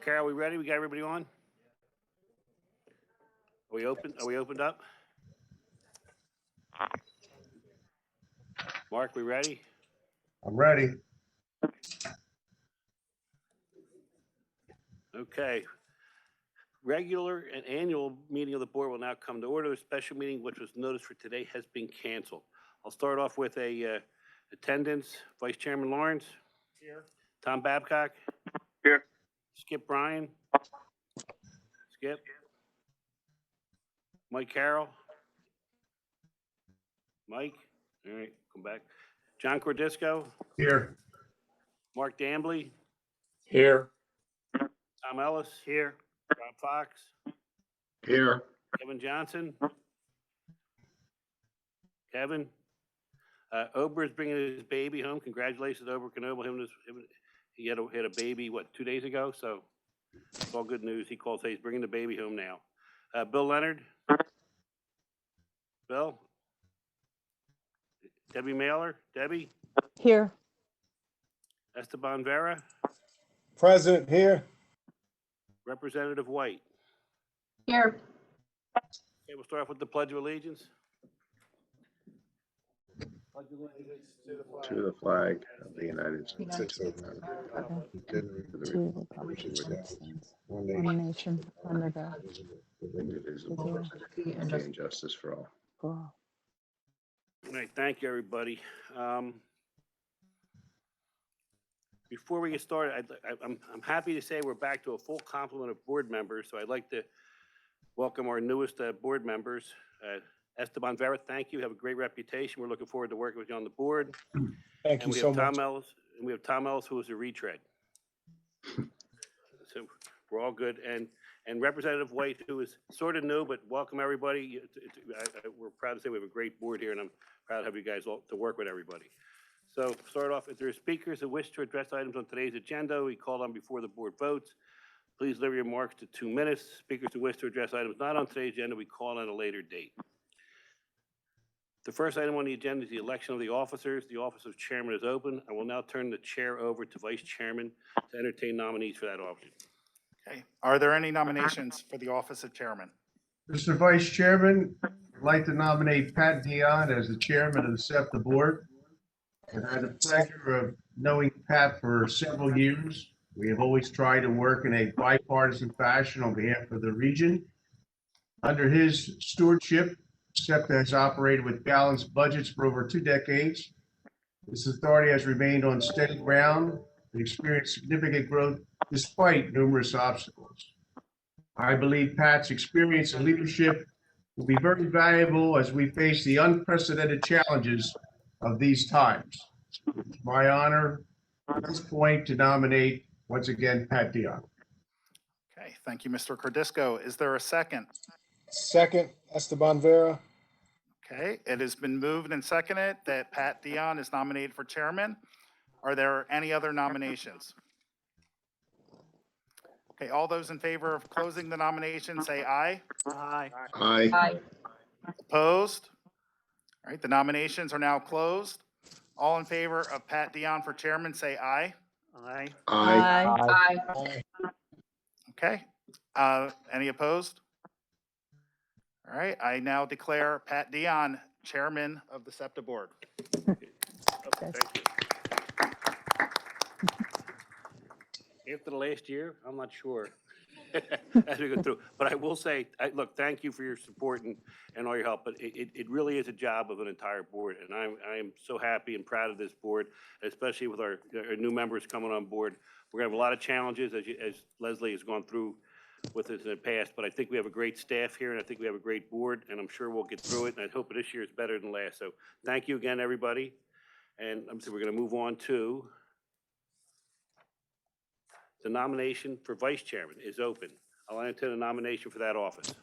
Carol, we ready? We got everybody on? Are we open? Are we opened up? Mark, we ready? I'm ready. Okay. Regular and annual meeting of the board will now come to order. The special meeting, which was noticed for today, has been canceled. I'll start off with a attendance. Vice Chairman Lawrence. Here. Tom Babcock. Here. Skip Bryan. Skip. Mike Carroll. Mike. All right, come back. John Cordisco. Here. Mark Dambley. Here. Tom Ellis. Here. Rob Fox. Here. Kevin Johnson. Kevin. Ober is bringing his baby home. Congratulations, Ober Knoble. He had a baby, what, 2 days ago? So it's all good news. He calls, say he's bringing the baby home now. Bill Leonard. Bill. Debbie Mailer. Debbie. Here. Esteban Vera. Present. Here. Representative White. Here. Okay, we'll start off with the Pledge of Allegiance. Pledge of allegiance to the flag of the United States of America, To the republic which stands, one nation, under God, indivisible, and justice for all. for all. All right, thank you, everybody. Before we get started, I'm happy to say we're back to a full complement of board members. So I'd like to welcome our newest board members. Esteban Vera, thank you. Have a great reputation. We're looking forward to working with you on the board. Thank And you we so have Tom much. Ellis, and we have Tom Ellis, who is a retread. So we're all good. And Representative White, who is sort of new, but welcome everybody. We're proud to say we have a great board here, and I'm proud to have you guys all to work with everybody. So start off, if there are speakers who wish to address items on today's agenda, we call on before the board votes. Please limit your remarks to 2 minutes. Speakers who wish to address items not on today's agenda, we call on a later date. The first item on the agenda is the election of the officers. The office of chairman is open. I will now turn the chair over to vice chairman to entertain nominees for that office. Okay, are there any nominations for the office of chairman? Mr. Vice Chairman, I'd like to nominate Pat Dion as the chairman of the SEPTA board. I've had the pleasure of knowing Pat for several years. We have always tried to work in a bipartisan fashion on behalf of the region. Under his stewardship, SEPTA has operated with balanced budgets for over 2 decades. This authority has remained on steady ground and experienced significant growth despite numerous obstacles. I believe Pat's experience and leadership will be very valuable as we face the unprecedented challenges of these times. It's my honor at this point to nominate once again Pat Dion. Okay, thank you, Mr. Cordisco. Is there a second? Second, Esteban Vera. Okay, it has been moved and seconded that Pat Dion is nominated for chairman. Are there any other nominations? Okay, all those in favor of closing the nomination, say aye. Aye. Aye. Opposed? All right, the nominations are now closed. All in favor of Pat Dion for chairman, say aye. Aye. Aye. Okay, any opposed? All right, I now declare Pat Dion chairman of the SEPTA board. Okay, thank you. After the last year, I'm not sure as we go through. But I will say, look, thank you for your support and all your help. But it really is a job of an entire board. And I am so happy and proud of this board, especially with our new members coming on board. We're going to have a lot of challenges, as Leslie has gone through with us in the past. But I think we have a great staff here, and I think we have a great board. And I'm sure we'll get through it. And I hope this year is better than last. So thank you again, everybody. And we're going to move on to the nomination for vice chairman is open. I'll entertain a nomination for that office.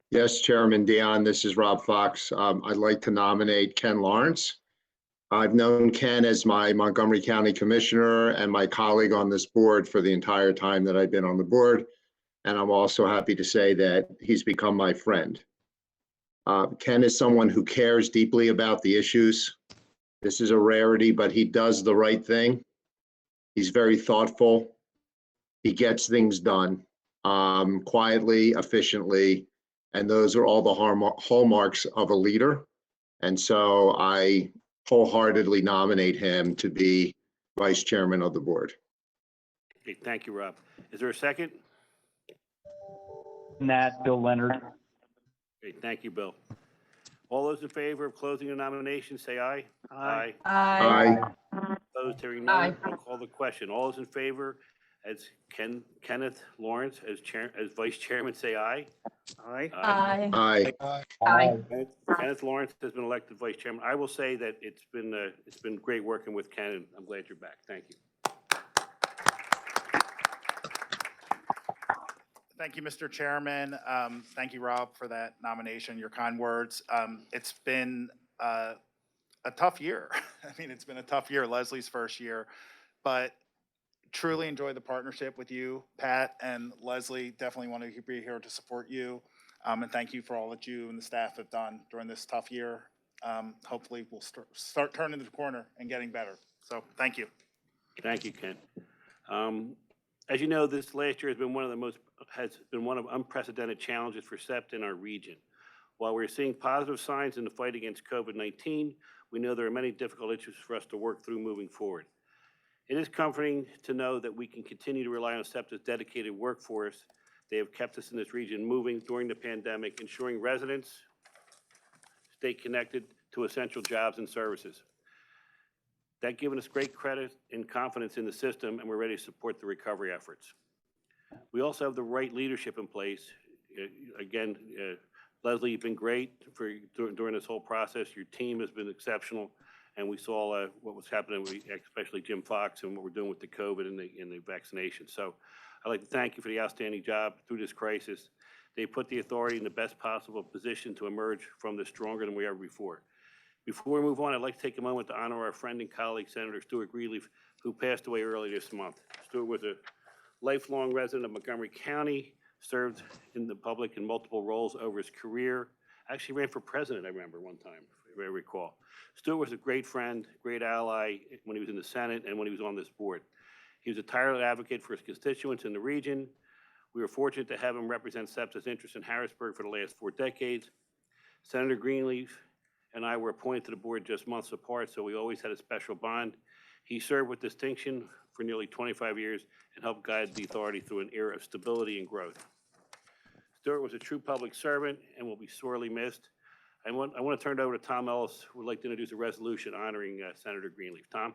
Yes, Chairman Dion, this is Rob Fox. I'd like to nominate Ken Lawrence. I've known Ken as my Montgomery County Commissioner and my colleague on this board for the entire time that I've been on the board. And I'm also happy to say that he's become my friend. Ken is someone who cares deeply about the issues. This is a rarity, but he does the right thing. He's very thoughtful. He gets things done quietly, efficiently, and those are all the hallmarks of a leader. And so I wholeheartedly nominate him to be vice chairman of the board. Okay, thank you, Rob. Is there a second? Nat, Bill Leonard. Okay, thank you, Bill. All those in favor of closing the nomination, say aye. Aye. Aye. Opposed, hearing none, I'll call the question. All those in favor, as Kenneth Lawrence as vice chairman, say aye. Aye. Aye. Aye. Kenneth Lawrence has been elected vice chairman. I will say that it's been great working with Ken, and I'm glad you're back. Thank you. Thank you, Mr. Chairman. Thank you, Rob, for that nomination, your kind words. It's been a tough year. I mean, it's been a tough year, Leslie's first year, but truly enjoy the partnership with you, Pat and Leslie. Definitely want to be here to support you. And thank you for all that you and the staff have done during this tough year. Hopefully we'll start turning the corner and getting better. So thank you. Thank you, Ken. As you know, this last year has been one of unprecedented challenges for SEPTA in our region. While we're seeing positive signs in the fight against COVID-19, we know there are many difficult issues for us to work through moving forward. It is comforting to know that we can continue to rely on SEPTA's dedicated workforce. They have kept us in this region moving during the pandemic, ensuring residents stay connected to essential jobs and services. That given us great credit and confidence in the system, and we're ready to support the recovery efforts. We also have the right leadership in place. Again, Leslie, you've been great during this whole process. Your team has been exceptional, and we saw what was happening, especially Jim Fox, and what we're doing with the COVID and the vaccination. So I'd like to thank you for the outstanding job through this crisis. They put the authority in the best possible position to emerge from this stronger than we ever before. Before we move on, I'd like to take a moment to honor our friend and colleague, Senator Stuart Greenleaf, who passed away early this month. Stuart was a lifelong resident of Montgomery County, served in the public in multiple roles over his career. Actually ran for president, I remember one time, if I recall. Stuart was a great friend, great ally when he was in the Senate and when he was on this board. He was a tireless advocate for his constituents in the region. We were fortunate to have him represent SEPTA's interests in Harrisburg for the last 4 decades. Senator Greenleaf and I were appointed to the board just months apart, so we always had a special bond. He served with distinction for nearly 25 years and helped guide the authority through an era of stability and growth. Stuart was a true public servant and will be sorely missed. I want to turn it over to Tom Ellis, who would like to introduce a resolution honoring Senator Greenleaf. Tom?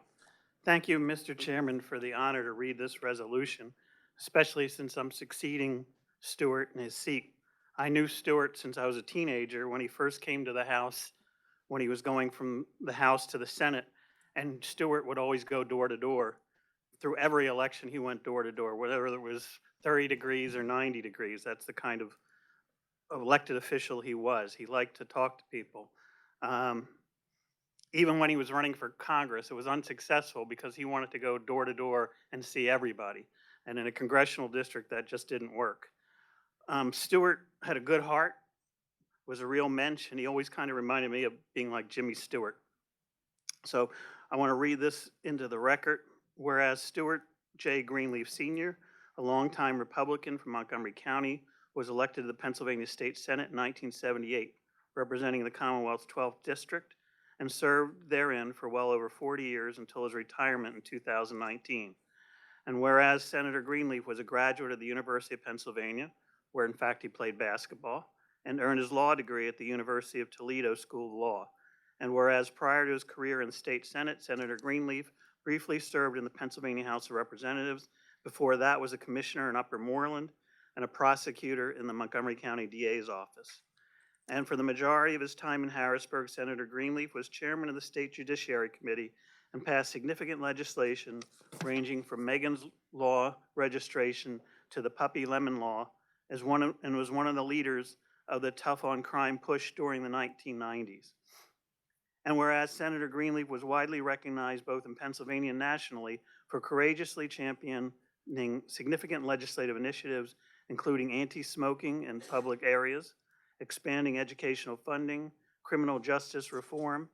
Thank you, Mr. Chairman, for the honor to read this resolution, especially since I'm succeeding Stuart in his seat. I knew Stuart since I was a teenager when he first came to the House, when he was going from the House to the Senate, and Stuart would always go door to door. Through every election, he went door to door, whether it was 30 degrees or 90 degrees. That's the kind of elected official he was. He liked to talk to people. Even when he was running for Congress, it was unsuccessful because he wanted to go door to door and see everybody. And in a congressional district, that just didn't work. Stuart had a good heart, was a real mensch, and he always kind of reminded me of being like Jimmy Stewart. So I want to read this into the record. Whereas Stuart J. Greenleaf Sr., a longtime Republican from Montgomery County, was elected to the Pennsylvania State Senate in 1978, representing the Commonwealth's 12th District, and served therein for well over 40 years until his retirement in 2019. And whereas Senator Greenleaf was a graduate of the University of Pennsylvania, where in fact he played basketball, and earned his law degree at the University of Toledo School of Law. And whereas prior to his career in the state Senate, Senator Greenleaf briefly served in the Pennsylvania House of Representatives. Before that was a commissioner in Upper Moreland and a prosecutor in the Montgomery County DA's office. And for the majority of his time in Harrisburg, Senator Greenleaf was chairman of the State Judiciary Committee and passed significant legislation ranging from Megan's Law registration to the Puppy Lemon Law, and was one of the leaders of the Tough on Crime push during the 1990s. And whereas Senator Greenleaf was widely recognized both in Pennsylvania and nationally for courageously championing significant legislative initiatives, including anti-smoking in public areas, expanding educational funding, criminal justice reform,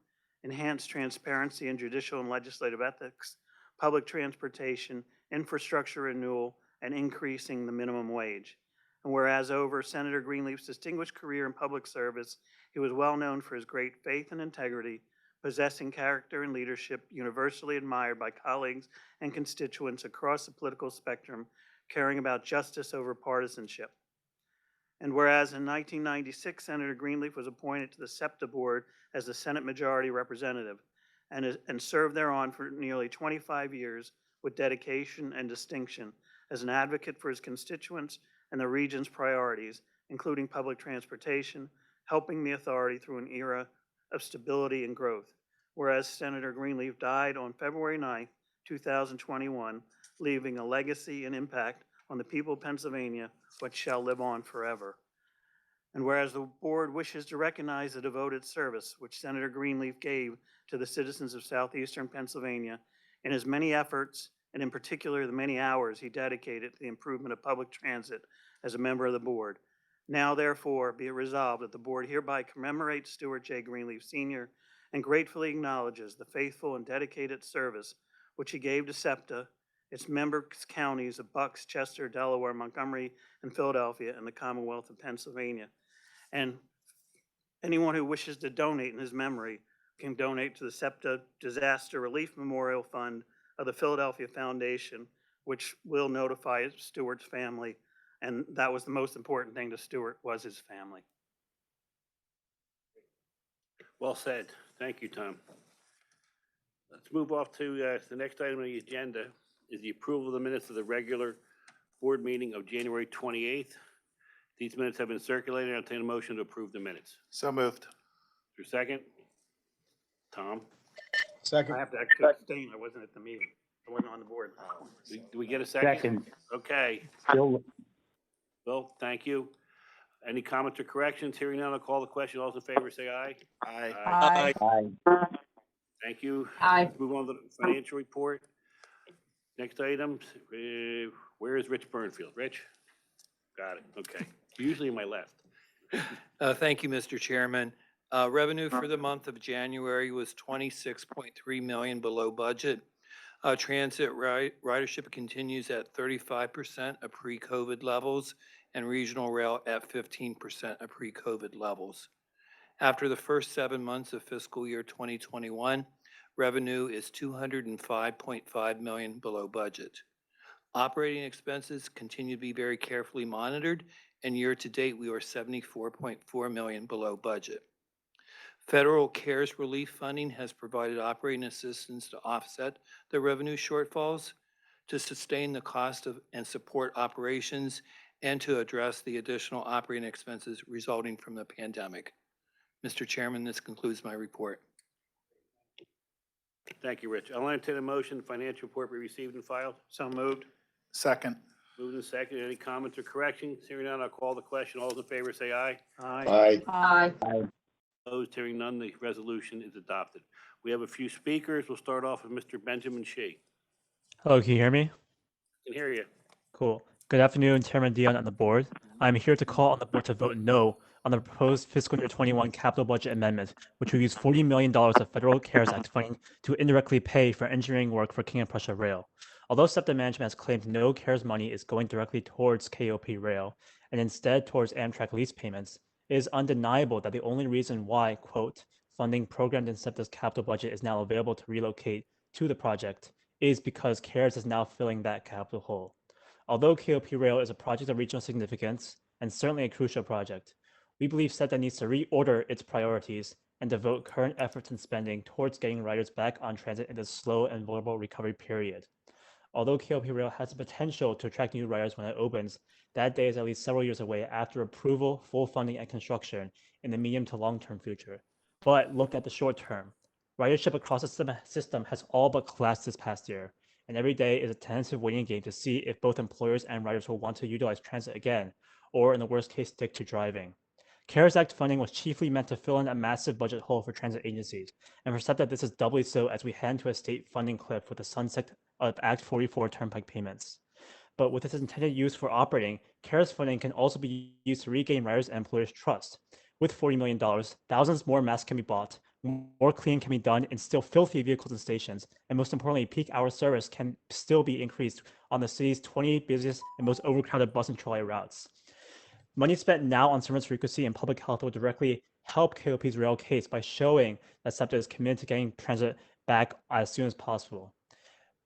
enhanced transparency in judicial and legislative ethics, public transportation, infrastructure renewal, and increasing the minimum wage. And whereas over Senator Greenleaf's distinguished career in public service, he was well known for his great faith and integrity, possessing character and leadership universally admired by colleagues and constituents across the political spectrum, caring about justice over partisanship. And whereas in 1996, Senator Greenleaf was appointed to the SEPTA board as the Senate Majority Representative and served thereon for nearly 25 years with dedication and distinction as an advocate for his constituents and the region's priorities, including public transportation, helping the authority through an era of stability and growth. Whereas Senator Greenleaf died on February 9th, 2021, leaving a legacy and impact on the people of Pennsylvania, which shall live on forever. And whereas the board wishes to recognize the devoted service which Senator Greenleaf gave to the citizens of southeastern Pennsylvania in his many efforts, and in particular the many hours he dedicated to the improvement of public transit as a member of the board. Now therefore be it resolved that the board hereby commemorates Stuart J. Greenleaf Sr. and gratefully acknowledges the faithful and dedicated service which he gave to SEPTA, its member counties of Bucks, Chester, Delaware, Montgomery, and Philadelphia, and the Commonwealth of Pennsylvania. And anyone who wishes to donate in his memory can donate to the SEPTA Disaster Relief Memorial Fund of the Philadelphia Foundation, which will notify Stuart's family. And that was the most important thing to Stuart, was his family. Well said. Thank you, Tom. Let's move off to the next item on the agenda is the approval of the minutes of the regular board meeting of January 28th. These minutes have been circulated. I'll entertain a motion to approve the minutes. So moved. Is there a second? Tom? Second. I have to actually abstain. I wasn't at the meeting. I wasn't on the board. Do we get a second? Second. Okay. Bill, Bill, thank you. Any comments or corrections? Hearing none, I'll call the question. All those in favor say aye. Aye. Aye. aye. Thank you. Aye. Let's move on to the financial report. Next item, where is Rich Burnfield? Rich? Got it, okay. Usually in my left. Thank you, Mr. Chairman. Revenue for the month of January was 26.3 million below budget. Transit ridership continues at 35% of pre-COVID levels and regional rail at 15% of pre-COVID levels. After the first 7 months of fiscal year 2021, revenue is 205.5 million below budget. Operating expenses continue to be very carefully monitored, and year to date, we are 74.4 million below budget. Federal CARES relief funding has provided operating assistance to offset the revenue shortfalls, to sustain the cost of and support operations, and to address the additional operating expenses resulting from the pandemic. Mr. Chairman, this concludes my report. Thank you, Rich. I'll entertain a motion, financial report be received and filed. So moved. Second. Moved and second. Any comments or corrections? Hearing none, I'll call the question. All those in favor say aye. Aye. Aye. Aye. Opposed, hearing none, the resolution is adopted. We have a few speakers. We'll start off with Mr. Benjamin Shea. Hello, can you hear me? Can hear you. Cool. Good afternoon, Chairman Dion and the board. I'm here to call on the board to vote no on the proposed fiscal year 21 capital budget amendment, which will use $40 million of federal CARES Act funding to indirectly pay for engineering work for King of Prussia Rail. Although SEPTA management has claimed no CARES money is going directly towards KOP Rail and instead towards Amtrak lease payments, it is undeniable that the only reason why, quote, funding programmed in SEPTA's capital budget is now available to relocate to the project is because CARES is now filling that capital hole. Although KOP Rail is a project of regional significance and certainly a crucial project, we believe SEPTA needs to reorder its priorities and devote current efforts and spending towards getting riders back on transit in this slow and vulnerable recovery period. Although KOP Rail has the potential to attract new riders when it opens, that day is at least several years away after approval, full funding, and construction in the medium to long-term future. But look at the short term. Ridership across the system has all but collapsed this past year, and every day is a tentative waiting game to see if both employers and riders will want to utilize transit again, or in the worst case, stick to driving. CARES Act funding was chiefly meant to fill in a massive budget hole for transit agencies, and for SEPTA this is doubly so as we head into a state funding cliff with the sunset of Act 44 turnpike payments. But with its intended use for operating, CARES funding can also be used to regain riders and employers' trust. With $40 million, thousands more masks can be bought, more cleaning can be done in still filthy vehicles and stations, and most importantly, peak hour service can still be increased on the city's 20 busiest and most overcrowded bus and trolley routes. Money spent now on service frequency and public health will directly help KOP's rail case by showing that SEPTA is committed to getting transit back as soon as possible.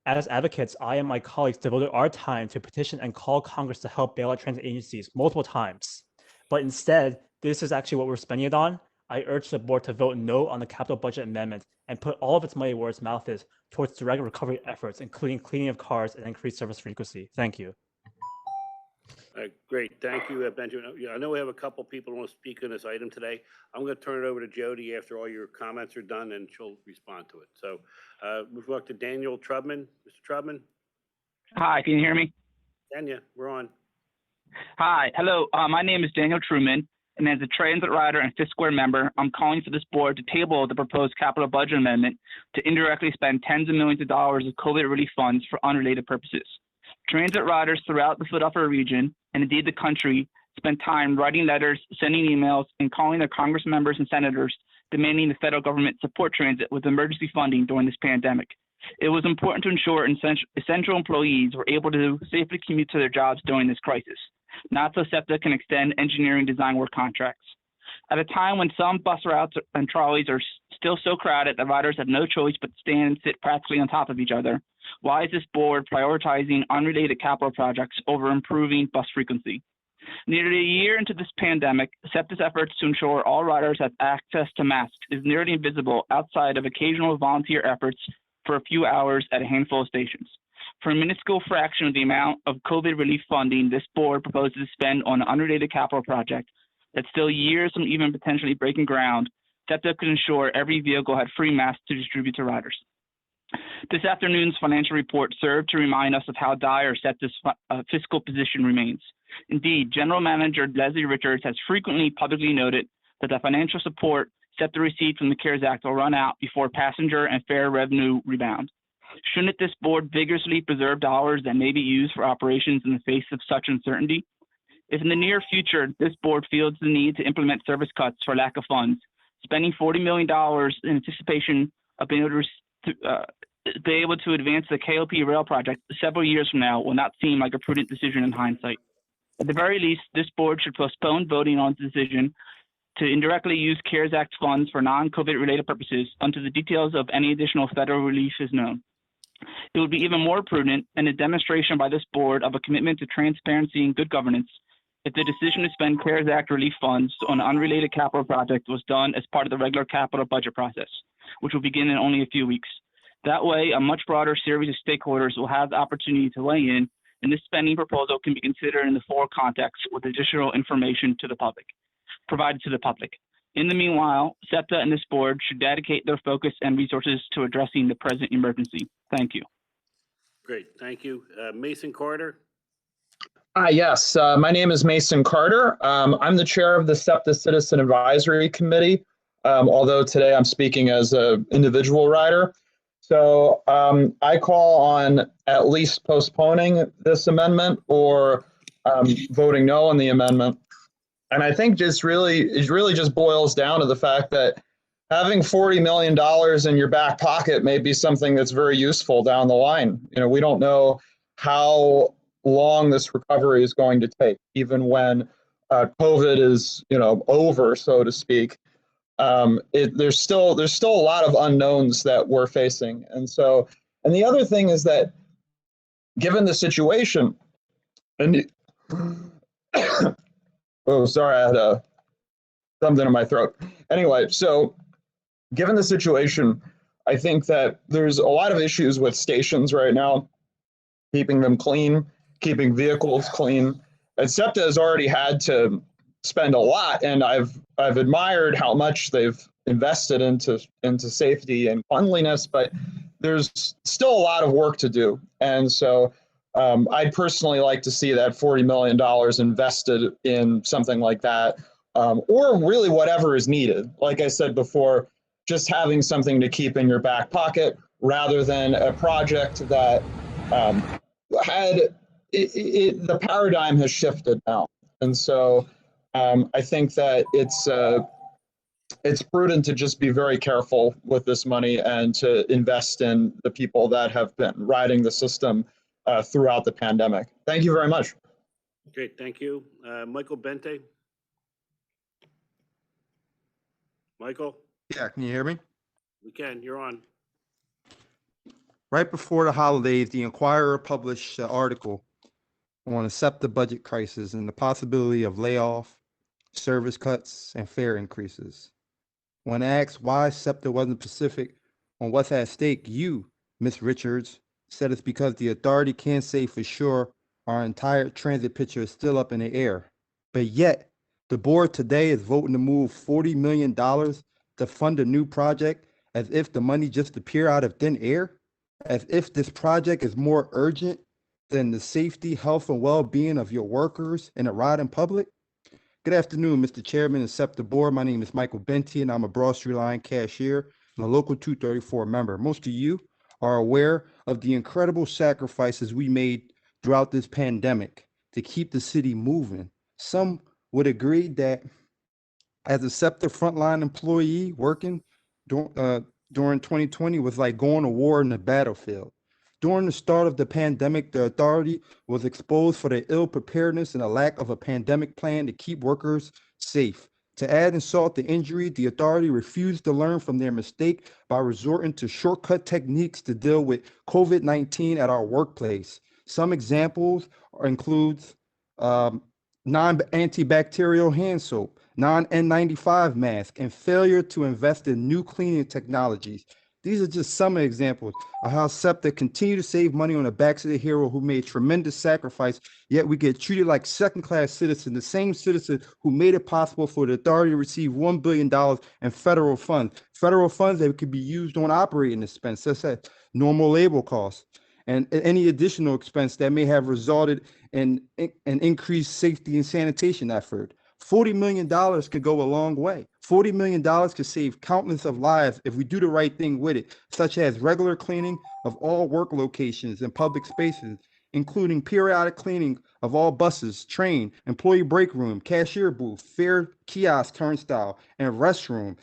As advocates, I and my colleagues devoted our time to petition and call Congress to help bail out transit agencies multiple times. But instead, this is actually what we're spending it on. I urge the board to vote no on the capital budget amendment and put all of its money where its mouth is towards direct recovery efforts, including cleaning of cars and increased service frequency. Thank you. Great, thank you, Benjamin. I know we have a couple people who want to speak on this item today. I'm going to turn it over to Jody after all your comments are done, and she'll respond to it. So we've walked to Daniel Trubman. Mr. Trubman? Hi, can you hear me? Daniel, we're on. Hi, hello. My name is Daniel Truman, and as a transit rider and Esquire member, I'm calling for this board to table the proposed capital budget amendment to indirectly spend tens of millions of dollars of COVID relief funds for unrelated purposes. Transit riders throughout the Philadelphia region, and indeed the country, spent time writing letters, sending emails, and calling their Congress members and senators demanding the federal government support transit with emergency funding during this pandemic. It was important to ensure essential employees were able to safely commute to their jobs during this crisis, not so SEPTA can extend engineering design work contracts. At a time when some bus routes and trolleys are still so crowded that riders have no choice but to stand and sit practically on top of each other, why is this board prioritizing unrelated capital projects over improving bus frequency? Nearly a year into this pandemic, SEPTA's efforts to ensure all riders have access to masks is nearly invisible outside of occasional volunteer efforts for a few hours at a handful of stations. For a minuscule fraction of the amount of COVID relief funding this board proposes to spend on an unrelated capital project that's still years from even potentially breaking ground, SEPTA could ensure every vehicle had free masks to distribute to riders. This afternoon's financial report served to remind us of how dire SEPTA's fiscal position remains. Indeed, General Manager Leslie Richards has frequently publicly noted that the financial support SEPTA received from the CARES Act will run out before passenger and fare revenue rebound. Shouldn't this board vigorously preserve dollars that may be used for operations in the face of such uncertainty? If in the near future this board feels the need to implement service cuts for lack of funds, spending $40 million in anticipation of being able to advance the KOP rail project several years from now will not seem like a prudent decision in hindsight. At the very least, this board should postpone voting on the decision to indirectly use CARES Act funds for non-COVID related purposes until the details of any additional federal relief is known. It would be even more prudent and a demonstration by this board of a commitment to transparency and good governance if the decision to spend CARES Act relief funds on an unrelated capital project was done as part of the regular capital budget process, which will begin in only a few weeks. That way, a much broader series of stakeholders will have the opportunity to weigh in, and this spending proposal can be considered in the full context with additional information to the public, provided to the public. In the meanwhile, SEPTA and this board should dedicate their focus and resources to addressing the present emergency. Thank you. Great, thank you. Mason Carter? Hi, yes. My name is Mason Carter. I'm the chair of the SEPTA Citizen Advisory Committee, although today I'm speaking as an individual rider. So I call on at least postponing this amendment or voting no on the amendment. And I think it really just boils down to the fact that having $40 million in your back pocket may be something that's very useful down the line. You know, we don't know how long this recovery is going to take, even when COVID is, over, so to speak. There's still a lot of unknowns that we're facing. And the other thing is that given the situation, and oh, sorry, I had something in my throat. Anyway, so given the situation, I think that there's a lot of issues with stations right now, keeping them clean, keeping vehicles clean. And SEPTA has already had to spend a lot, and I've admired how much they've invested into safety and cleanliness, but there's still a lot of work to do. And so I'd personally like to see that $40 million invested in something like that, or really whatever is needed. Like I said before, just having something to keep in your back pocket rather than a project that the paradigm has shifted now. And so I think that it's prudent to just be very careful with this money and to invest in the people that have been riding the system throughout the pandemic. Thank you very much. Great, thank you. Michael Bente? Michael, Yeah, can you hear me? we can, you're on. Right before the holidays, the Inquirer published an article on the SEPTA budget crisis and the possibility of layoff, service cuts, and fare increases. When asked why SEPTA wasn't specific on what's at stake, you, Ms. Richards, said it's because the authority can't say for sure our entire transit picture is still up in the air. But yet, the board today is voting to move $40 million to fund a new project as if the money just appeared out of thin air, as if this project is more urgent than the safety, health, and well-being of your workers and the riding public. Good afternoon, Mr. Chairman and SEPTA Board. My name is Michael Benty, and I'm a Broad Street Line cashier and a Local 234 member. Most of you are aware of the incredible sacrifices we made throughout this pandemic to keep the city moving. Some would agree that as a SEPTA frontline employee working during 2020 was like going to war in the battlefield. During the start of the pandemic, the authority was exposed for their ill preparedness and a lack of a pandemic plan to keep workers safe. To add insult to injury, the authority refused to learn from their mistake by resorting to shortcut techniques to deal with COVID-19 at our workplace. Some examples includes non-antibacterial hand soap, non-N95 mask, and failure to invest in new cleaning technologies. These are just some examples of how SEPTA continue to save money on the backs of the hero who made tremendous sacrifice, yet we get treated like second-class citizens, the same citizen who made it possible for the authority to receive $1 billion in federal funds that could be used on operating expenses, such as normal labor costs, and any additional expense that may have resulted in an increased safety and sanitation effort. $40 million could go a long way. $40 million could save countless of lives if we do the right thing with it, such as regular cleaning of all work locations and public spaces, including periodic cleaning of all buses, train, employee break room, cashier booth, fare kiosk turnstile, and restroom,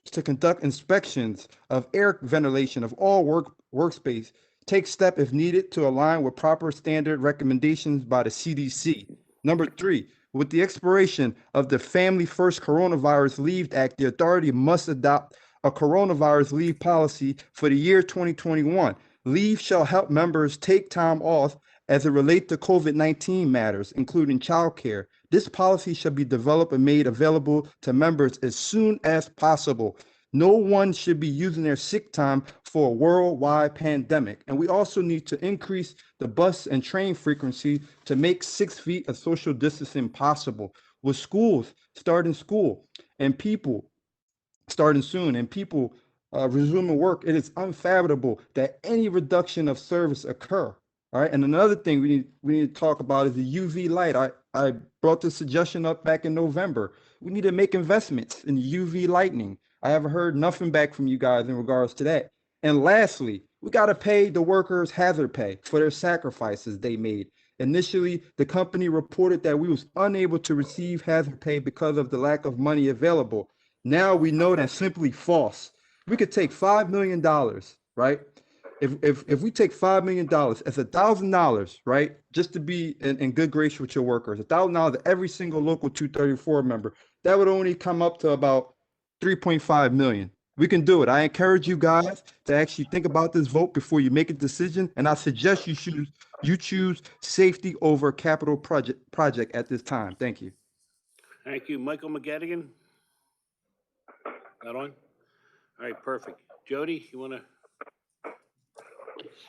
to conduct inspections of air ventilation of all workspace, take step if needed to align with proper standard recommendations by the CDC. Number 3, with the expiration of the Family First Coronavirus Leave Act, the authority must adopt a coronavirus leave policy for the year 2021. Leave shall help members take time off as it relates to COVID-19 matters, including childcare. This policy shall be developed and made available to members as soon as possible. No one should be using their sick time for a worldwide pandemic. And we also need to increase the bus and train frequency to make 6 feet of social distancing possible. With schools starting school and people starting soon and people resuming work, it is unfathomable that any reduction of service occur. All right. And another thing we need to talk about is the UV light. I brought this suggestion up back in November. We need to make investments in UV lighting. I haven't heard nothing back from you guys in regards to that. And lastly, we got to pay the workers hazard pay for their sacrifices they made. Initially, the company reported that we was unable to receive hazard pay because of the lack of money available. Now we know that's simply false. We could take $5 million, right? If we take $5 million as $1,000, right, just to be in good grace with your workers, $1,000 to every single local 234 member, that would only come up to about 3.5 million. We can do it. I encourage you guys to actually think about this vote before you make a decision, and I suggest you choose safety over capital project at this time. Thank you. Thank you. Michael McGettigan? Not on? All right, perfect. Jody, you want to?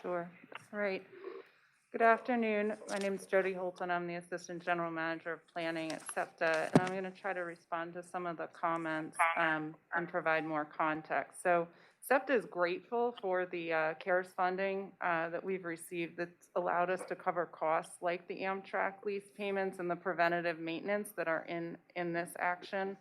Sure. All right. Good afternoon. My name is Jody Holton. I'm the Assistant General Manager of Planning at SEPTA, and I'm going to try to respond to some of the comments and provide more context. So SEPTA is grateful for the CARES funding that we've received that's allowed us to cover costs like the Amtrak lease payments and the preventative maintenance that are in this action,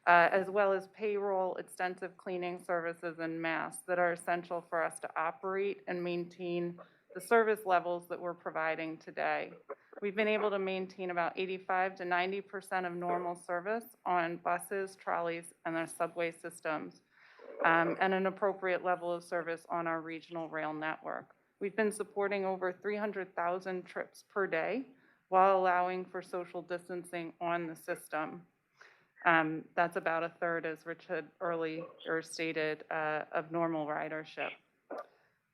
as well as payroll, extensive cleaning services, and masks that are essential for us to operate and maintain the service levels that we're providing today. We've been able to maintain about 85 to 90% of normal service on buses, trolleys, and our subway systems, and an appropriate level of service on our regional rail network. We've been supporting over 300,000 trips per day while allowing for social distancing on the system. That's about a third, as Rich had earlier stated, of normal ridership.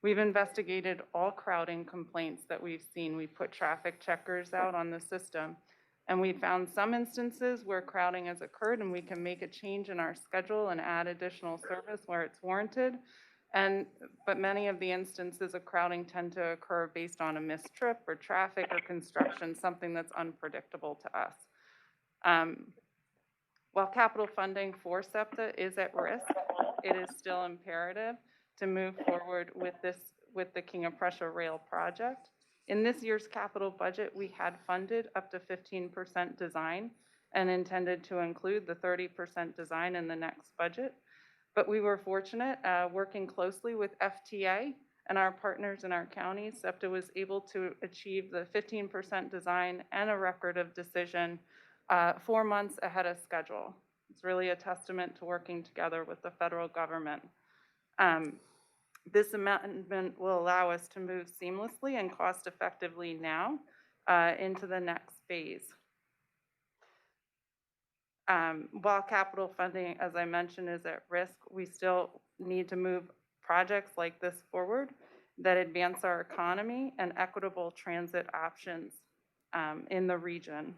We've investigated all crowding complaints that we've seen. We put traffic checkers out on the system, and we found some instances where crowding has occurred, and we can make a change in our schedule and add additional service where it's warranted. But many of the instances of crowding tend to occur based on a missed trip or traffic or construction, something that's unpredictable to us. While capital funding for SEPTA is at risk, it is still imperative to move forward with the King of Prussia Rail project. In this year's capital budget, we had funded up to 15% design and intended to include the 30% design in the next budget. But we were fortunate, working closely with FTA and our partners in our county, SEPTA was able to achieve the 15% design and a record of decision 4 months ahead of schedule. It's really a testament to working together with the federal government. This amendment will allow us to move seamlessly and cost effectively now into the next phase. While capital funding, as I mentioned, is at risk, we still need to move projects like this forward that advance our economy and equitable transit options in the region.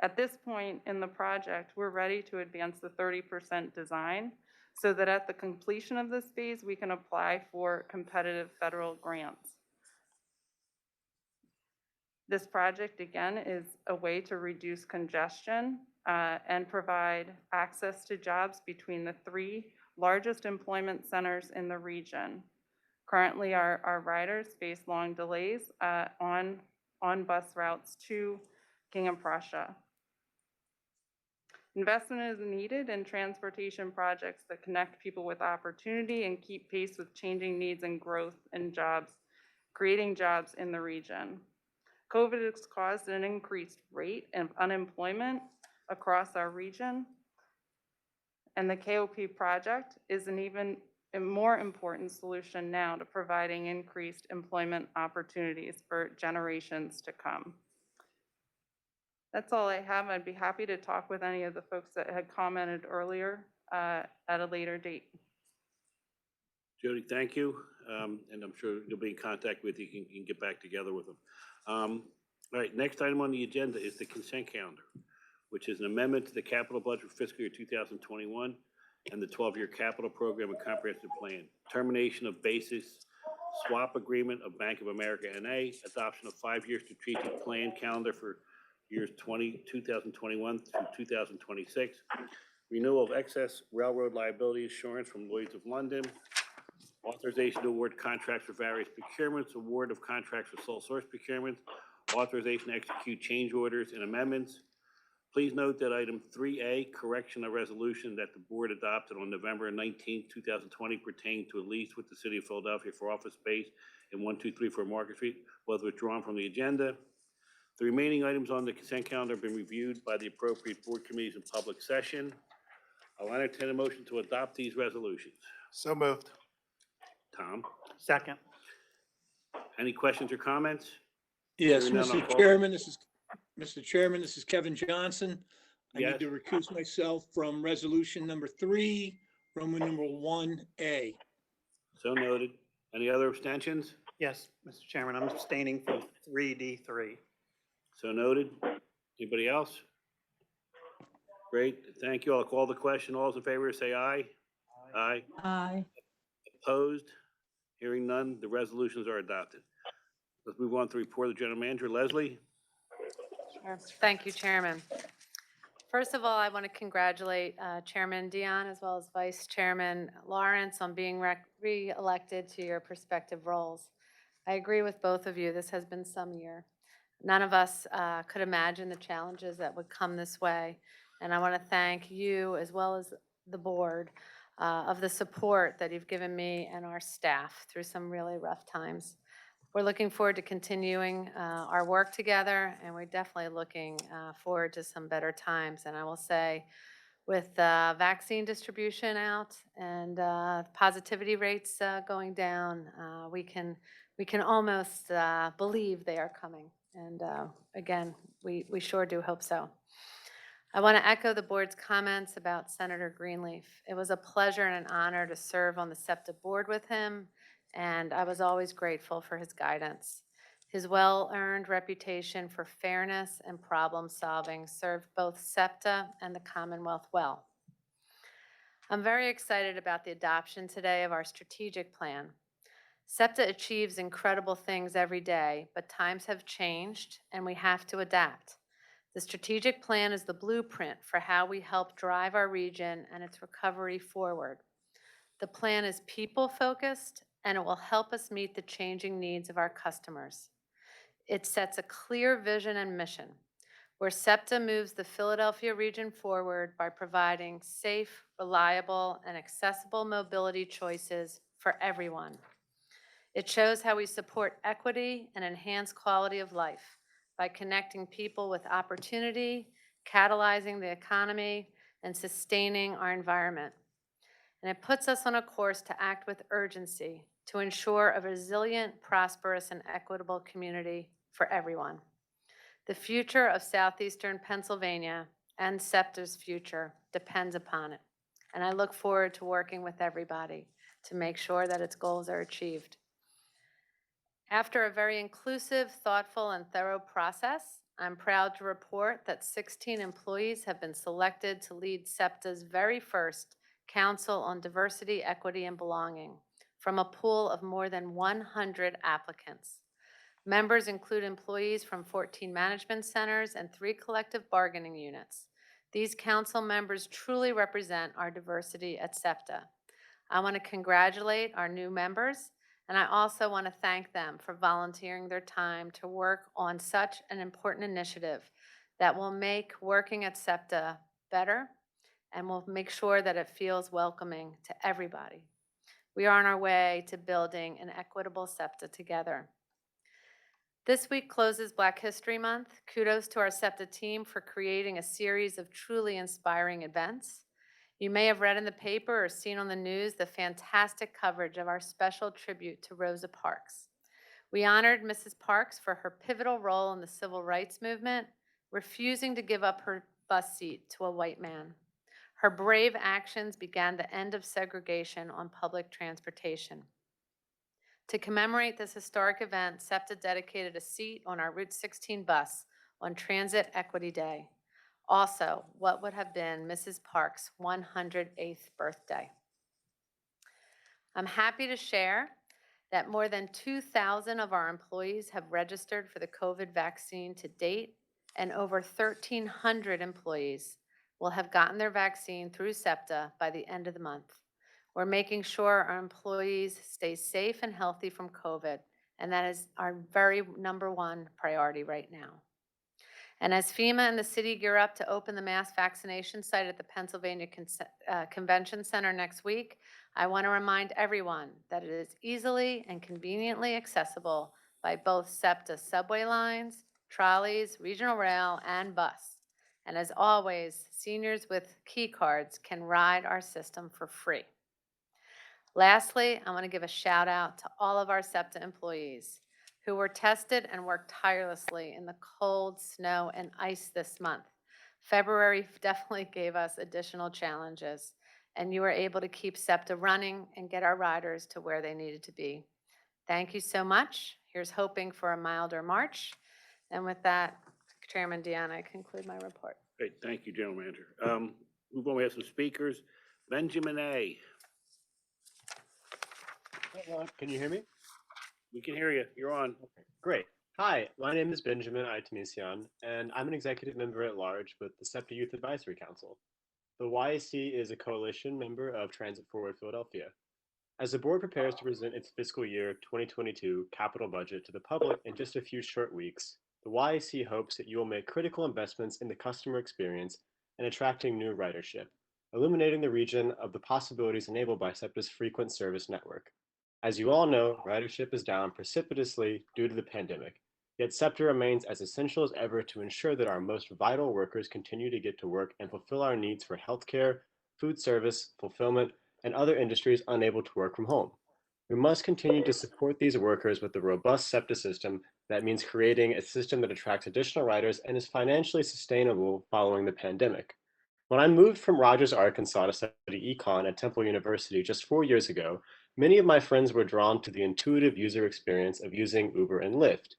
At this point in the project, we're ready to advance the 30% design so that at the completion of this phase, we can apply for competitive federal grants. This project, again, is a way to reduce congestion and provide access to jobs between the 3 largest employment centers in the region. Currently, our riders face long delays on bus routes to King of Prussia. Investment is needed in transportation projects that connect people with opportunity and keep pace with changing needs and growth in jobs, creating jobs in the region. COVID has caused an increased rate of unemployment across our region, and the KOP project is an even more important solution now to providing increased employment opportunities for generations to come. That's all I have. I'd be happy to talk with any of the folks that had commented earlier at a later date. Jody, thank you. And I'm sure you'll be in contact with you. You can get back together with them. All right, next item on the agenda is the consent calendar, which is an amendment to the capital budget for fiscal year 2021 and the 12-year capital program and comprehensive plan. Termination of basis swap agreement of Bank of America NA, adoption of 5-year strategic plan calendar for years 2021 through 2026, renewal of excess railroad liability insurance from Lloyd's of London, authorization to award contracts for various procurements, award of contracts for sole source procurements, authorization to execute change orders and amendments. Please note that item 3A, correction of resolution that the board adopted on November 19, 2020 pertaining to a lease with the city of Philadelphia for office space in 1234 Market Street was withdrawn from the agenda. The remaining items on the consent calendar have been reviewed by the appropriate board committees in public session. I'll entertain a motion to adopt these resolutions. So moved. Tom, Second. any questions or comments? Yes, Hearing none, I'll Mr. call- Chairman, this is Kevin Johnson. I Yes. need to recuse myself from resolution number 3, Roman numeral 1A. So noted. Any other abstentions? Yes, Mr. Chairman, I'm abstaining from 3D3. So noted. Anybody else? Great, thank you. I'll call the question. All those in favor say aye. Aye. Aye. Opposed? Hearing none, the resolutions are adopted. Let's move on to the report of the general manager. Leslie? Sure. Thank you, Chairman. First of all, I want to congratulate Chairman Dion as well as Vice Chairman Lawrence on being re-elected to your respective roles. I agree with both of you. This has been some year. None of us could imagine the challenges that would come this way. And I want to thank you as well as the board of the support that you've given me and our staff through some really rough times. We're looking forward to continuing our work together, and we're definitely looking forward to some better times. And I will say, with vaccine distribution out and positivity rates going down, we can almost believe they are coming. And again, we sure do hope so. I want to echo the board's comments about Senator Greenleaf. It was a pleasure and an honor to serve on the SEPTA board with him, and I was always grateful for his guidance. His well-earned reputation for fairness and problem-solving served both SEPTA and the Commonwealth well. I'm very excited about the adoption today of our strategic plan. SEPTA achieves incredible things every day, but times have changed and we have to adapt. The strategic plan is the blueprint for how we help drive our region and its recovery forward. The plan is people-focused, and it will help us meet the changing needs of our customers. It sets a clear vision and mission, where SEPTA moves the Philadelphia region forward by providing safe, reliable, and accessible mobility choices for everyone. It shows how we support equity and enhance quality of life by connecting people with opportunity, catalyzing the economy, and sustaining our environment. And it puts us on a course to act with urgency to ensure a resilient, prosperous, and equitable community for everyone. The future of southeastern Pennsylvania and SEPTA's future depends upon it. And I look forward to working with everybody to make sure that its goals are achieved. After a very inclusive, thoughtful, and thorough process, I'm proud to report that 16 employees have been selected to lead SEPTA's very first Council on Diversity, Equity, and Belonging from a pool of more than 100 applicants. Members include employees from 14 management centers and 3 collective bargaining units. These council members truly represent our diversity at SEPTA. I want to congratulate our new members, and I also want to thank them for volunteering their time to work on such an important initiative that will make working at SEPTA better and will make sure that it feels welcoming to everybody. We are on our way to building an equitable SEPTA together. This week closes Black History Month. Kudos to our SEPTA team for creating a series of truly inspiring events. You may have read in the paper or seen on the news the fantastic coverage of our special tribute to Rosa Parks. We honored Mrs. Parks for her pivotal role in the civil rights movement, refusing to give up her bus seat to a white man. Her brave actions began the end of segregation on public transportation. To commemorate this historic event, SEPTA dedicated a seat on our Route 16 bus on Transit Equity Day. Also, what would have been Mrs. Parks' 108th birthday. I'm happy to share that more than 2,000 of our employees have registered for the COVID vaccine to date, and over 1,300 employees will have gotten their vaccine through SEPTA by the end of the month. We're making sure our employees stay safe and healthy from COVID, and that is our very #1 priority right now. And as FEMA and the city gear up to open the mass vaccination site at the Pennsylvania Convention Center next week, I want to remind everyone that it is easily and conveniently accessible by both SEPTA subway lines, trolleys, regional rail, and bus. And as always, seniors with key cards can ride our system for free. Lastly, I want to give a shout out to all of our SEPTA employees who were tested and worked tirelessly in the cold, snow, and ice this month. February definitely gave us additional challenges, and you were able to keep SEPTA running and get our riders to where they needed to be. Thank you so much. Here's hoping for a milder March. And with that, Chairman Dion, I conclude my report. Great, thank you, General Manager. Move on, we have some speakers. Benjamin A. Hello, can you hear me? We can hear you. You're on. Okay, great. Hi, my name is Benjamin Aitamisian, and I'm an executive member at large with the SEPTA Youth Advisory Council. The YAC is a coalition member of Transit Forward Philadelphia. As the board prepares to present its fiscal year 2022 capital budget to the public in just a few short weeks, the YAC hopes that you will make critical investments in the customer experience and attracting new ridership, illuminating the region of the possibilities enabled by SEPTA's frequent service network. As you all know, ridership is down precipitously due to the pandemic, yet SEPTA remains as essential as ever to ensure that our most vital workers continue to get to work and fulfill our needs for healthcare, food service, fulfillment, and other industries unable to work from home. We must continue to support these workers with a robust SEPTA system. That means creating a system that attracts additional riders and is financially sustainable following the pandemic. When I moved from Rogers, Arkansas to study econ at Temple University just 4 years ago, many of my friends were drawn to the intuitive user experience of using Uber and Lyft.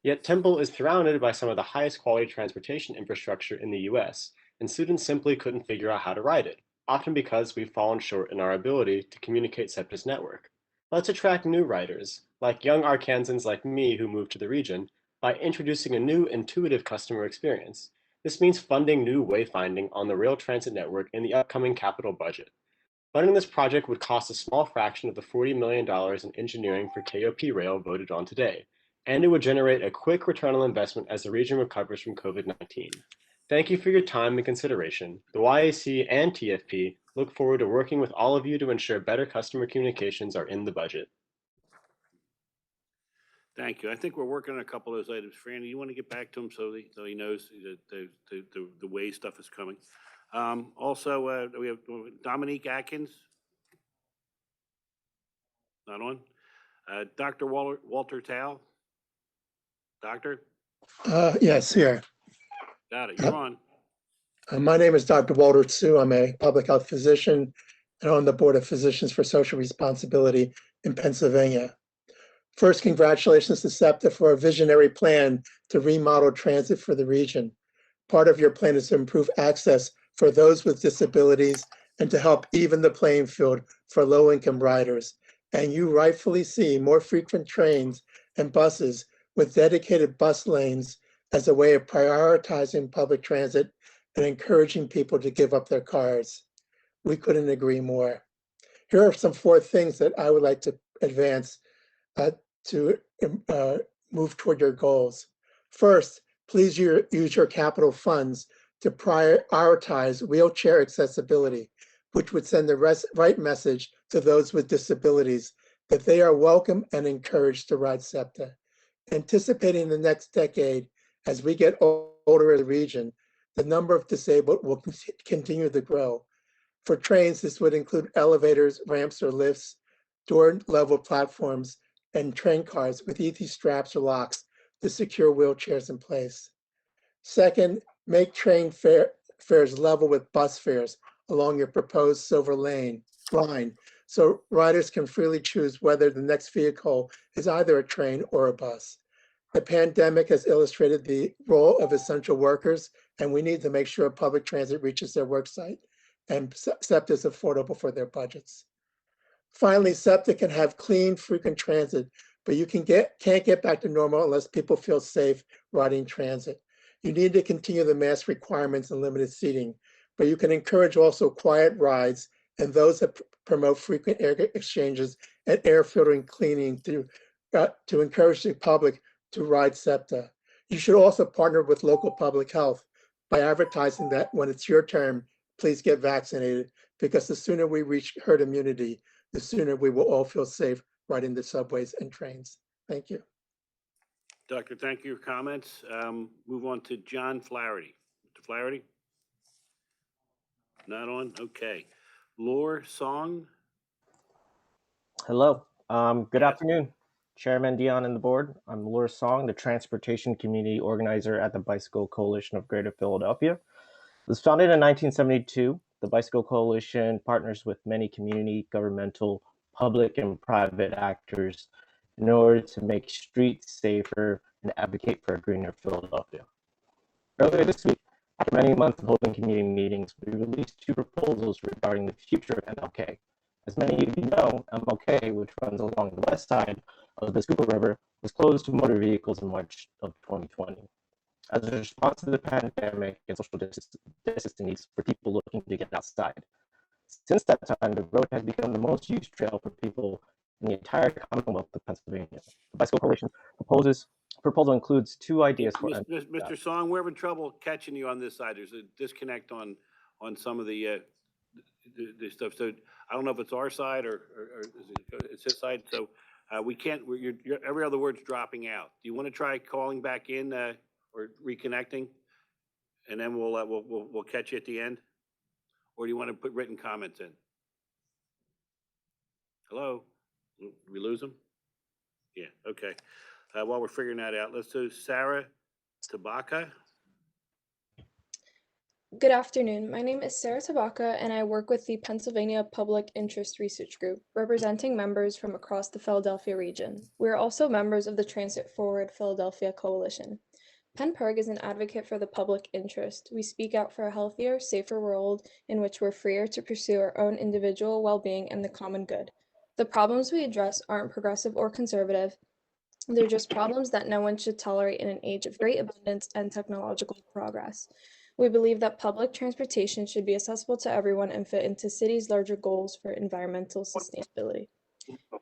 Yet Temple is surrounded by some of the highest quality transportation infrastructure in the US, and students simply couldn't figure out how to ride it, often because we've fallen short in our ability to communicate SEPTA's network. Let's attract new riders, like young Arkansans like me who moved to the region, by introducing a new intuitive customer experience. This means funding new wayfinding on the rail transit network in the upcoming capital budget. Funding this project would cost a small fraction of the $40 million in engineering for KOP rail voted on today, and it would generate a quick return on investment as the region recovers from COVID-19. Thank you for your time and consideration. The YAC and TFP look forward to working with all of you to ensure better customer communications are in the budget. Thank you. I think we're working on a couple of those items. Franny, you want to get back to him so he knows that the way stuff is coming. Also, we have Dominique Atkins. Not on. Dr. Walter Tao. Doctor? Yes, here. Got it. You're on. My name is Dr. Walter Tsu. I'm a public health physician and on the Board of Physicians for Social Responsibility in Pennsylvania. First, congratulations to SEPTA for a visionary plan to remodel transit for the region. Part of your plan is to improve access for those with disabilities and to help even the playing field for low-income riders. And you rightfully see more frequent trains and buses with dedicated bus lanes as a way of prioritizing public transit and encouraging people to give up their cars. We couldn't agree more. Here are some 4 things that I would like to advance to move toward your goals. First, please use your capital funds to prioritize wheelchair accessibility, which would send the right message to those with disabilities that they are welcome and encouraged to ride SEPTA. Anticipating the next decade, as we get older in the region, the number of disabled will continue to grow. For trains, this would include elevators, ramps or lifts, door-level platforms, and train cars with easy straps or locks to secure wheelchairs in place. Second, make train fares level with bus fares along your proposed silver line, so riders can freely choose whether the next vehicle is either a train or a bus. The pandemic has illustrated the role of essential workers, and we need to make sure public transit reaches their work site and SEPTA is affordable for their budgets. Finally, SEPTA can have clean, frequent transit, but you can't get back to normal unless people feel safe riding transit. You need to continue the mask requirements and limited seating, but you can encourage also quiet rides and those that promote frequent air exchanges and air filtering cleaning to encourage the public to ride SEPTA. You should also partner with local public health by advertising that when it's your turn, please get vaccinated, because the sooner we reach herd immunity, the sooner we will all feel safe riding the subways and trains. Thank you. Doctor, thank you for your comments. Move on to John Flaherty. Mr. Flaherty? Not on? Okay. Lore Song? Hello. Good afternoon, Chairman Dion and the board. I'm Lore Song, the Transportation Community Organizer at the Bicycle Coalition of Greater Philadelphia. It was founded in 1972. The Bicycle Coalition partners with many community, governmental, public, and private actors in order to make streets safer and advocate for a greener Philadelphia. Earlier this week, after many months of holding community meetings, we released 2 proposals regarding the future of MLK. As many of you know, MLK, which runs along the west side of the Schuylkill River, was closed to motor vehicles in March of 2020. As a response to the pandemic and social distancing needs for people looking to get outside. Since that time, the road has become the most used trail for people in the entire Commonwealth of Pennsylvania. The Bicycle Coalition proposal includes 2 ideas for Mr. Song, we're having trouble catching you on this side. There's a disconnect on some of the stuff. So I don't know if it's our side or it's his side, so we can't, every other word's dropping out. Do you want to try calling back in or reconnecting? And then we'll catch you at the end? Or do you want to put written comments in? Hello? Did we lose him? Yeah, okay. While we're figuring that out, let's do Sarah Tabaka. Good afternoon. My name is Sarah Tabaka, and I work with the Pennsylvania Public Interest Research Group, representing members from across the Philadelphia region. We are also members of the Transit Forward Philadelphia Coalition. PennPIRG is an advocate for the public interest. We speak out for a healthier, safer world in which we're freer to pursue our own individual well-being and the common good. The problems we address aren't progressive or conservative. They're just problems that no one should tolerate in an age of great abundance and technological progress. We believe that public transportation should be accessible to everyone and fit into cities' larger goals for environmental sustainability.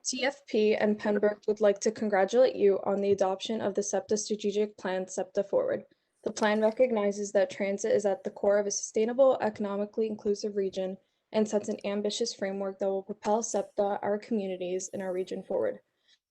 TFP and PennPIRG would like to congratulate you on the adoption of the SEPTA strategic plan, SEPTA Forward. The plan recognizes that transit is at the core of a sustainable, economically inclusive region and sets an ambitious framework that will propel SEPTA, our communities, and our region forward.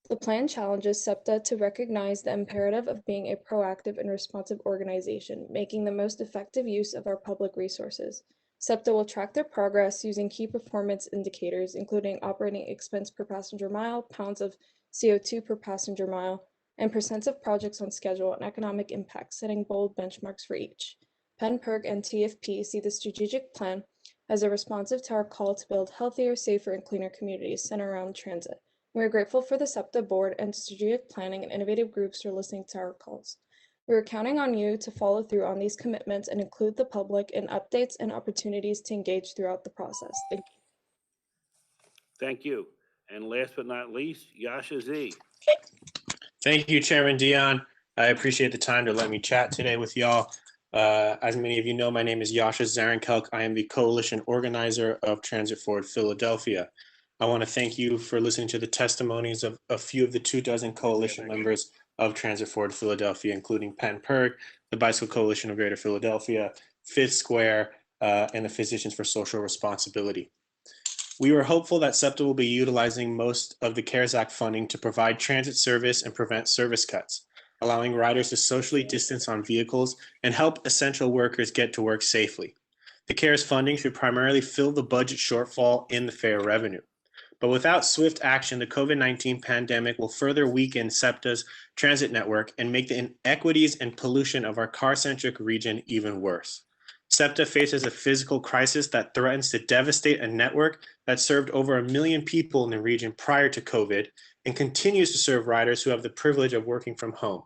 The plan challenges SEPTA to recognize the imperative of being a proactive and responsive organization, making the most effective use of our public resources. SEPTA will track their progress using key performance indicators, including operating expense per passenger mile, pounds of CO2 per passenger mile, and percents of projects on schedule and economic impact, setting bold benchmarks for each. PennPIRG and TFP see the strategic plan as a responsive to our call to build healthier, safer, and cleaner communities centered around transit. We are grateful for the SEPTA board and strategic planning and innovative groups for listening to our calls. We are counting on you to follow through on these commitments and include the public in updates and opportunities to engage throughout the process. Thank you. Thank you. And last but not least, Yasha Z. Thank you, Chairman Dion. I appreciate the time to let me chat today with y'all. As many of you know, my name is Yasha Zarenkelk. I am the coalition organizer of Transit Forward Philadelphia. I want to thank you for listening to the testimonies of a few of the 24 coalition members of Transit Forward Philadelphia, including PennPIRG, the Bicycle Coalition of Greater Philadelphia, Fifth Square, and the Physicians for Social Responsibility. We were hopeful that SEPTA will be utilizing most of the CARES Act funding to provide transit service and prevent service cuts, allowing riders to socially distance on vehicles and help essential workers get to work safely. The CARES funding should primarily fill the budget shortfall in the fare revenue. But without swift action, the COVID-19 pandemic will further weaken SEPTA's transit network and make the inequities and pollution of our car-centric region even worse. SEPTA faces a physical crisis that threatens to devastate a network that served over 1 million people in the region prior to COVID and continues to serve riders who have the privilege of working from home.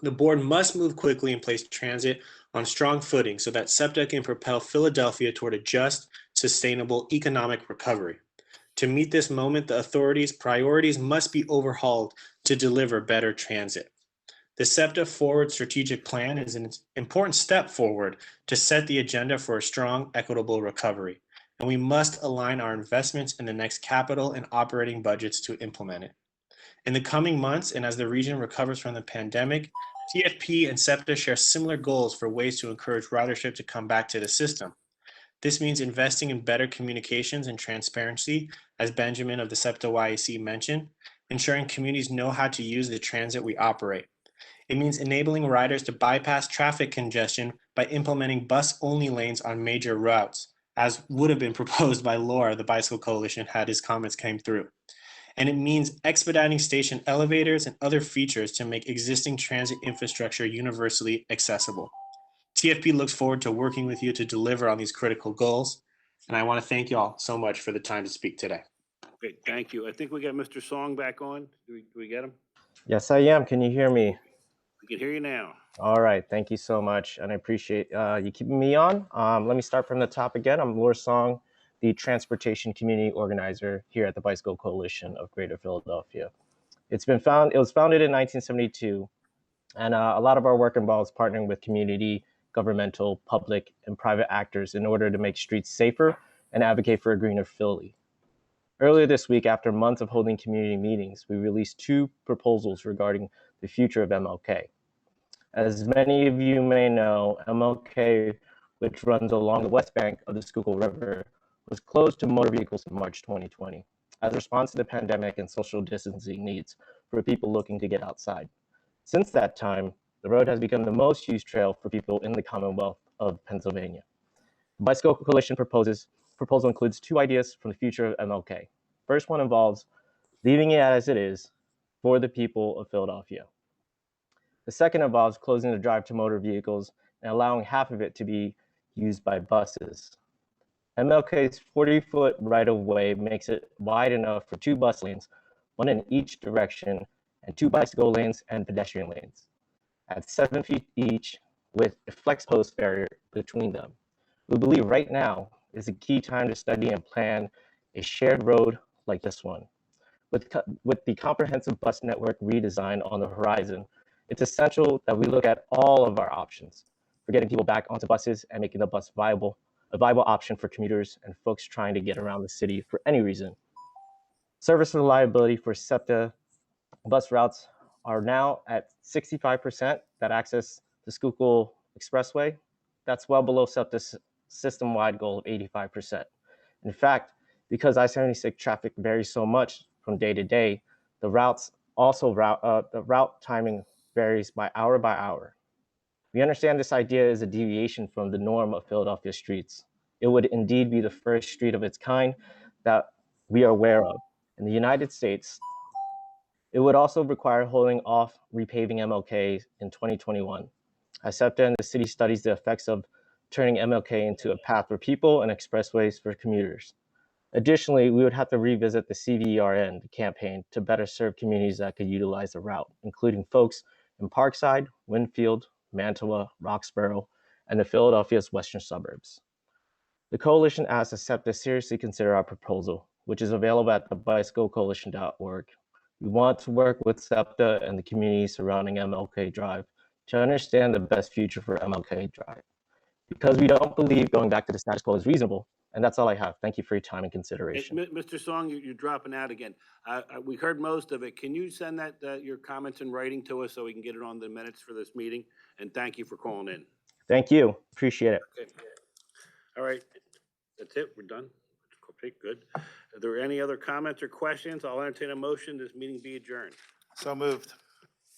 The board must move quickly and place transit on strong footing so that SEPTA can propel Philadelphia toward a just, sustainable economic recovery. To meet this moment, the authorities' priorities must be overhauled to deliver better transit. The SEPTA Forward strategic plan is an important step forward to set the agenda for a strong, equitable recovery, and we must align our investments in the next capital and operating budgets to implement it. In the coming months, and as the region recovers from the pandemic, TFP and SEPTA share similar goals for ways to encourage ridership to come back to the system. This means investing in better communications and transparency, as Benjamin of the SEPTA YAC mentioned, ensuring communities know how to use the transit we operate. It means enabling riders to bypass traffic congestion by implementing bus-only lanes on major routes, as would have been proposed by Laura, the Bicycle Coalition, had his comments came through. And it means expediting station elevators and other features to make existing transit infrastructure universally accessible. TFP looks forward to working with you to deliver on these critical goals. And I want to thank you all so much for the time to speak today. Great, thank you. I think we got Mr. Song back on. Do we get him? Yes, I am. Can you hear me? We can hear you now. All right. Thank you so much. And I appreciate you keeping me on. Let me start from the top again. I'm Laura Song, the transportation community organizer here at the Bicycle Coalition of Greater Philadelphia. It was founded in 1972. And a lot of our work involves partnering with community, governmental, public, and private actors in order to make streets safer and advocate for a greener Philly. Earlier this week, after months of holding community meetings, we released 2 proposals regarding the future of MLK. As many of you may know, MLK, which runs along the west bank of the Schuylkill River, was closed to motor vehicles in March 2020 as a response to the pandemic and social distancing needs for people looking to get outside. Since that time, the road has become the most used trail for people in the Commonwealth of Pennsylvania. The Bicycle Coalition proposal includes two ideas from the future of MLK. First one involves leaving it as it is for the people of Philadelphia. The second involves closing the drive to motor vehicles and allowing half of it to be used by buses. MLK's 40-foot right-of-way makes it wide enough for 2 bus lanes, one in each direction, and 2 bicycle lanes and pedestrian lanes, at 7 feet each with a flex post barrier between them. We believe right now is a key time to study and plan a shared road like this one. With the comprehensive bus network redesign on the horizon, it's essential that we look at all of our options for getting people back onto buses and making the bus a viable option for commuters and folks trying to get around the city for any reason. Service reliability for SEPTA bus routes are now at 65% that access the Schuylkill Expressway. That's well below SEPTA's system-wide goal of 85%. In fact, because I-76 traffic varies so much from day to day, the route timing varies by hour. We understand this idea is a deviation from the norm of Philadelphia streets. It would indeed be the first street of its kind that we are aware of. In the United States, it would also require holding off repaving MLK in 2021. As SEPTA and the city studies the effects of turning MLK into a path for people and expressways for commuters. Additionally, we would have to revisit the CVRN campaign to better serve communities that could utilize the route, including folks in Parkside, Winfield, Mantua, Roxborough, and the Philadelphia's western suburbs. The coalition asks the SEPTA seriously consider our proposal, which is available at thebicyclecoalition.org. We want to work with SEPTA and the communities surrounding MLK Drive to understand the best future for MLK Drive, because we don't believe going back to the status quo is reasonable. And that's all I have. Thank you for your time and consideration. Mr. Song, you're dropping out again. We heard most of it. Can you send your comments in writing to us so we can get it on the minutes for this meeting? And thank you for calling in. Thank you. Appreciate it. Okay. All right. That's it. We're done. Okay, good. Are there any other comments or questions? I'll entertain a motion. This meeting be adjourned. So moved.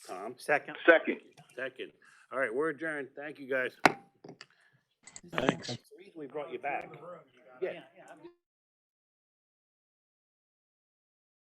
Tom? Second. Second. All right, we're adjourned. Thank you, guys. Thanks. That's the reason we brought you back. Yeah.